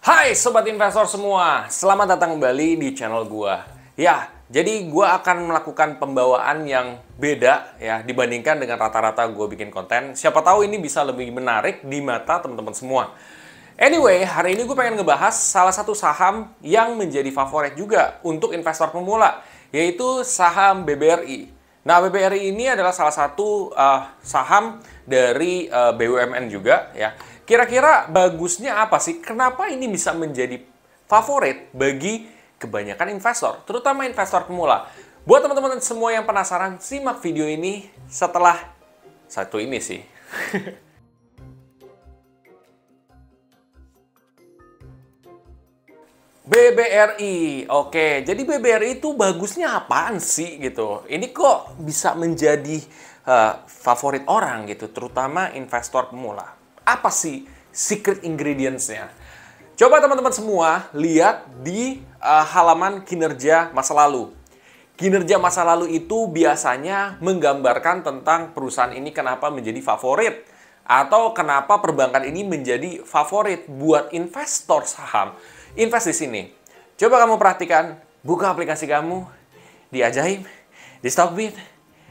Hai Sobat Investor semua, selamat datang kembali di channel gua. Ya, jadi gua akan melakukan pembawaan yang beda ya dibandingkan dengan rata-rata gua bikin konten. Siapa tahu ini bisa lebih menarik di mata teman-teman semua. Anyway, hari ini gue pengen ngebahas salah satu saham yang menjadi favorit juga untuk investor pemula, yaitu saham BBRI. Nah, BBRI ini adalah salah satu saham dari BUMN juga ya. Kira-kira bagusnya apa sih? Kenapa ini bisa menjadi favorit bagi kebanyakan investor, terutama investor pemula? Buat teman-teman semua yang penasaran, simak video ini setelah satu ini sih. BBRI, oke. Jadi BBRI itu bagusnya apaan sih gitu? Ini kok bisa menjadi favorit orang gitu, terutama investor pemula. Apa sih secret ingredients-nya? Coba teman-teman semua lihat di halaman kinerja masa lalu. Kinerja masa lalu itu biasanya menggambarkan tentang perusahaan ini kenapa menjadi favorit. Atau kenapa perbankan ini menjadi favorit buat investor saham. Invest di sini. Coba kamu perhatikan, buka aplikasi kamu di Ajaib, di Stockbit,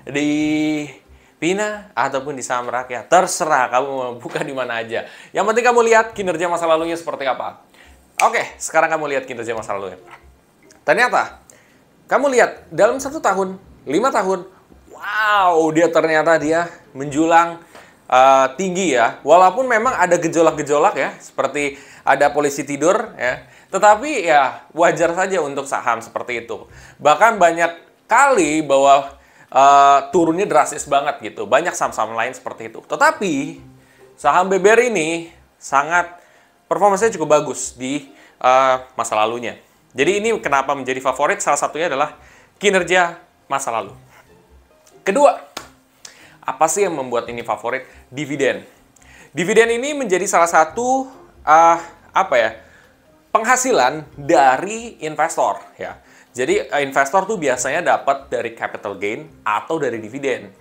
di Pina, ataupun di saham rakyat. Terserah kamu mau buka di mana aja. Yang penting kamu lihat kinerja masa lalunya seperti apa. Oke, sekarang kamu lihat kinerja masa lalunya. Ternyata, kamu lihat dalam 1 tahun, 5 tahun, wow, ternyata dia menjulang tinggi ya. Walaupun memang ada gejolak-gejolak ya, seperti ada polisi tidur ya. Tetapi ya wajar saja untuk saham seperti itu. Bahkan banyak kali bahwa turunnya drastis banget gitu. Banyak saham-saham lain seperti itu. Tetapi saham BBRI ini sangat performanya cukup bagus di masa lalunya. Jadi ini kenapa menjadi favorit, salah satunya adalah kinerja masa lalu. Kedua, apa sih yang membuat ini favorit? Dividen. Dividen ini menjadi salah satu penghasilan dari investor ya. Jadi investor tuh biasanya dapat dari capital gain atau dari dividen.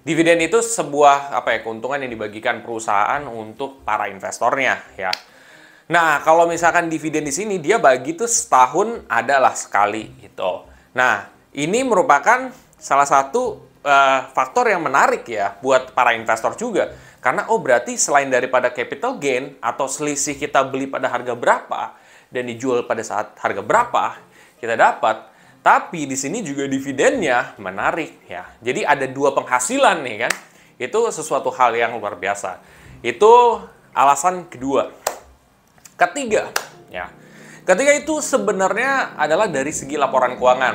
Dividen itu sebuah keuntungan yang dibagikan perusahaan untuk para investornya ya. Nah, kalau misalkan dividen di sini dia bagi tuh setahun adalah sekali gitu. Nah, ini merupakan salah satu faktor yang menarik ya buat para investor juga. Karena berarti selain daripada capital gain atau selisih kita beli pada harga berapa dan dijual pada saat harga berapa kita dapat, tapi di sini juga dividennya menarik ya. Jadi ada dua penghasilan nih kan. Itu sesuatu hal yang luar biasa. Itu alasan kedua. Ketiga ya. Ketiga itu sebenarnya adalah dari segi laporan keuangan.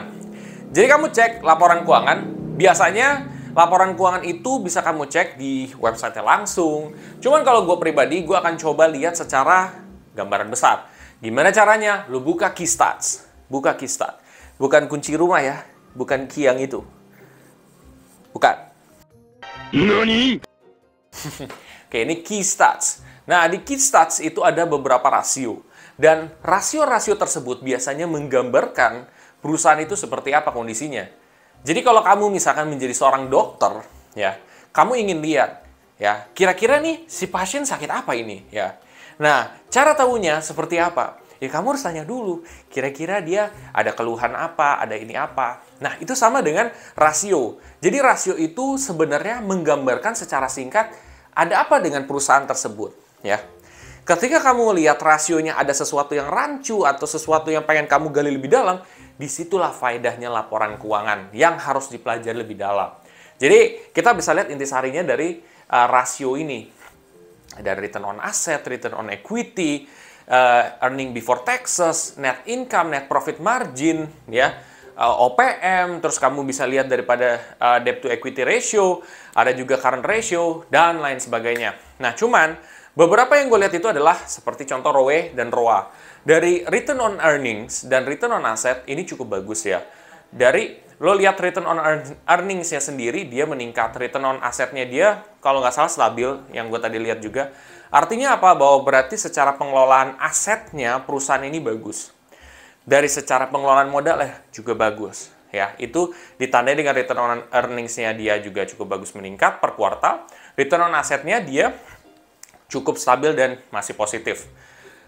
Jadi kamu cek laporan keuangan, biasanya laporan keuangan itu bisa kamu cek di website langsung. Cuman kalau gue pribadi, gue akan coba lihat secara gambaran besar. Gimana caranya? Lu buka Keystats. Buka Keystats. Bukan kunci rumah ya. Bukan key yang itu. Bukan. Nani? Oke, ini Keystats. Nah, di Keystats itu ada beberapa rasio. Dan rasio-rasio tersebut biasanya menggambarkan perusahaan itu seperti apa kondisinya. Jadi kalau kamu misalkan menjadi seorang dokter, ya, kamu ingin lihat, ya, kira-kira nih si pasien sakit apa ini, ya. Nah, cara tahunya seperti apa? Ya kamu harus tanya dulu, kira-kira dia ada keluhan apa, ada ini apa. Nah, itu sama dengan rasio. Jadi rasio itu sebenarnya menggambarkan secara singkat ada apa dengan perusahaan tersebut, ya. Ketika kamu lihat rasionya ada sesuatu yang rancu atau sesuatu yang pengen kamu gali lebih dalam, disitulah faedahnya laporan keuangan yang harus dipelajari lebih dalam. Jadi, kita bisa lihat intisarinya dari rasio ini. Ada return on asset, return on equity, earning before taxes, net income, net profit margin, ya, OPM, terus kamu bisa lihat daripada debt to equity ratio, ada juga current ratio, dan lain sebagainya. Nah, cuman beberapa yang gue lihat itu adalah seperti contoh ROE dan ROA. Dari return on earnings dan return on asset ini cukup bagus ya. Dari lo lihat return on earnings-nya sendiri, dia meningkat. Return on asset-nya dia, kalau nggak salah stabil, yang gue tadi lihat juga. Artinya apa? Bahwa berarti secara pengelolaan asetnya perusahaan ini bagus. Dari secara pengelolaan modal juga bagus. Ya, itu ditandai dengan return on earnings-nya dia juga cukup bagus meningkat per kuartal. Return on asset-nya dia cukup stabil dan masih positif.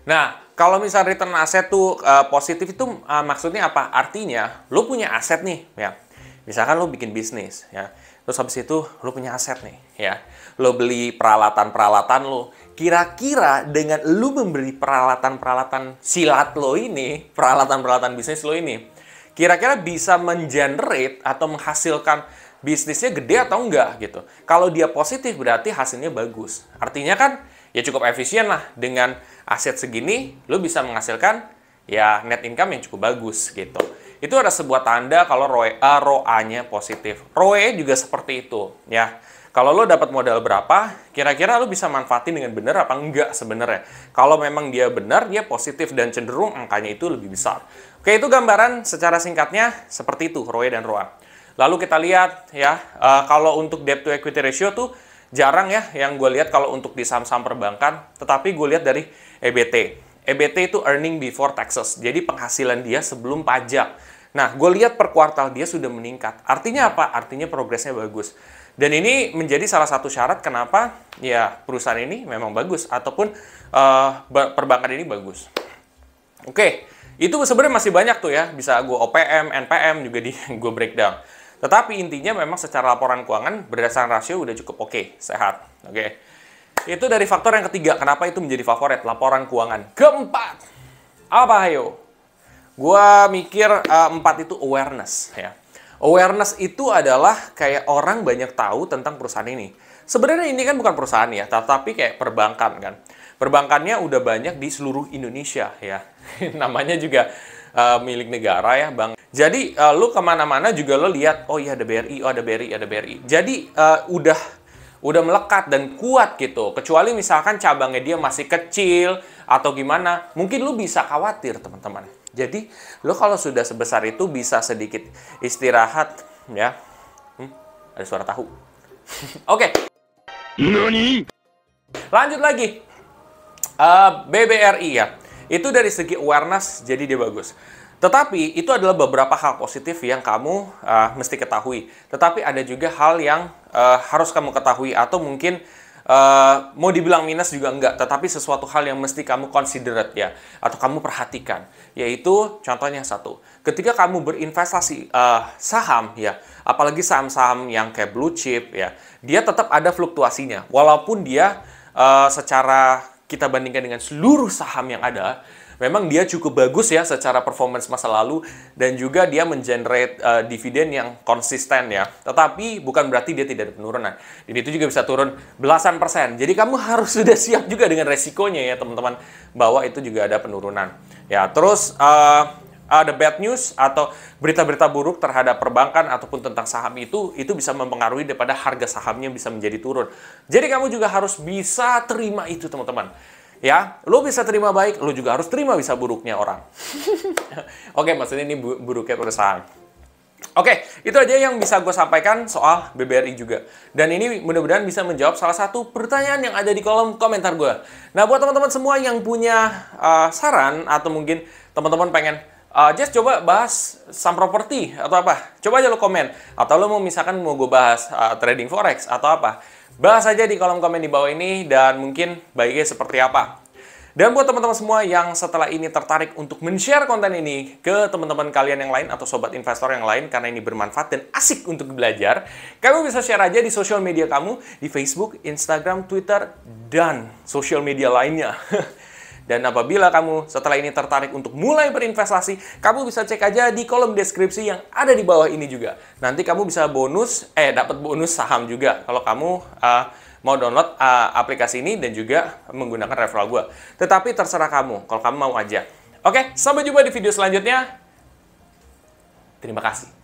Nah, kalau misal return aset tuh positif itu maksudnya apa? Artinya, lo punya aset nih, ya. Misalkan lo bikin bisnis, ya. Terus habis itu lo punya aset nih, ya. Lo beli peralatan-peralatan lo. Kira-kira dengan lo membeli peralatan-peralatan silat lo ini, peralatan-peralatan bisnis lo ini, kira-kira bisa mengenerate atau menghasilkan bisnisnya gede atau enggak gitu. Kalau dia positif berarti hasilnya bagus. Artinya kan ya cukup efisien lah, dengan aset segini lo bisa menghasilkan ya net income yang cukup bagus gitu. Itu ada sebuah tanda kalau ROA-nya positif. ROE juga seperti itu ya. Kalau lo dapat modal berapa, kira-kira lo bisa manfaatin dengan benar apa enggak sebenarnya. Kalau memang dia benar, dia positif dan cenderung angkanya itu lebih besar. Oke, itu gambaran secara singkatnya seperti itu ROE dan ROA. Lalu kita lihat ya, kalau untuk debt to equity ratio tuh jarang ya yang gue lihat kalau untuk di saham-saham perbankan, tetapi gue lihat dari EBT. EBT itu earning before taxes, jadi penghasilan dia sebelum pajak. Nah, gue lihat per kuartal dia sudah meningkat. Artinya apa? Artinya progresnya bagus. Dan ini menjadi salah satu syarat kenapa ya perusahaan ini memang bagus, ataupun perbankan ini bagus. Oke, itu sebenarnya masih banyak tuh ya, bisa gue OPM, NPM juga gue breakdown. Tetapi intinya memang secara laporan keuangan berdasarkan rasio udah cukup oke, sehat. Oke. Itu dari faktor yang ketiga, kenapa itu menjadi favorit, laporan keuangan. Keempat, apa ayo? Gua mikir 4 itu awareness ya. Awareness itu adalah kayak orang banyak tahu tentang perusahaan ini. Sebenarnya ini kan bukan perusahaan ya, tetapi kayak perbankan kan. Perbankannya udah banyak di seluruh Indonesia ya. Namanya juga milik negara ya, Bang. Jadi lu kemana-mana juga lo lihat, oh iya ada BRI, oh ada BRI, ada BRI. Jadi udah melekat dan kuat gitu. Kecuali misalkan cabangnya dia masih kecil atau gimana, mungkin lu bisa khawatir teman-teman. Jadi lo kalau sudah sebesar itu bisa sedikit istirahat ya. Ada suara tahu. Oke. Nani? Lanjut lagi. BBRI ya. Itu dari segi awareness jadi dia bagus. Tetapi itu adalah beberapa hal positif yang kamu mesti ketahui. Tetapi ada juga hal yang harus kamu ketahui atau mungkin mau dibilang minus juga enggak, tetapi sesuatu hal yang mesti kamu considerate ya, atau kamu perhatikan, yaitu contohnya satu, ketika kamu berinvestasi saham ya, apalagi saham-saham yang kayak blue chip ya, dia tetap ada fluktuasinya, walaupun dia secara kita bandingkan dengan seluruh saham yang ada, memang dia cukup bagus ya secara performance masa lalu, dan juga dia mengenerate dividen yang konsisten ya. Tetapi bukan berarti dia tidak ada penurunan. Dan itu juga bisa turun belasan persen. Jadi kamu harus sudah siap juga dengan resikonya ya teman-teman, bahwa itu juga ada penurunan. Ya, terus ada bad news atau berita-berita buruk terhadap perbankan ataupun tentang saham itu bisa mempengaruhi daripada harga sahamnya bisa menjadi turun. Jadi kamu juga harus bisa terima itu teman-teman. Ya, lo bisa terima baik, lo juga harus terima bisa buruknya orang. Oke, maksudnya ini buruknya perusahaan. Oke, itu aja yang bisa gue sampaikan soal BBRI juga. Dan ini mudah-mudahan bisa menjawab salah satu pertanyaan yang ada di kolom komentar gue. Nah, buat teman-teman semua yang punya saran atau mungkin teman-teman pengen just coba bahas saham properti atau apa, coba aja lo komen. Atau lo mau misalkan mau gue bahas trading forex atau apa, bahas aja di kolom komen di bawah ini dan mungkin baiknya seperti apa. Dan buat teman-teman semua yang setelah ini tertarik untuk men-share konten ini ke teman-teman kalian yang lain atau sobat investor yang lain karena ini bermanfaat dan asik untuk belajar, kamu bisa share aja di sosial media kamu, di Facebook, Instagram, Twitter, dan sosial media lainnya. Dan apabila kamu setelah ini tertarik untuk mulai berinvestasi, kamu bisa cek aja di kolom deskripsi yang ada di bawah ini juga. Nanti kamu bisa dapat bonus saham juga kalau kamu mau download aplikasi ini dan juga menggunakan referral gue. Tetapi terserah kamu, kalau kamu mau aja. Oke, sampai jumpa di video selanjutnya. Terima kasih.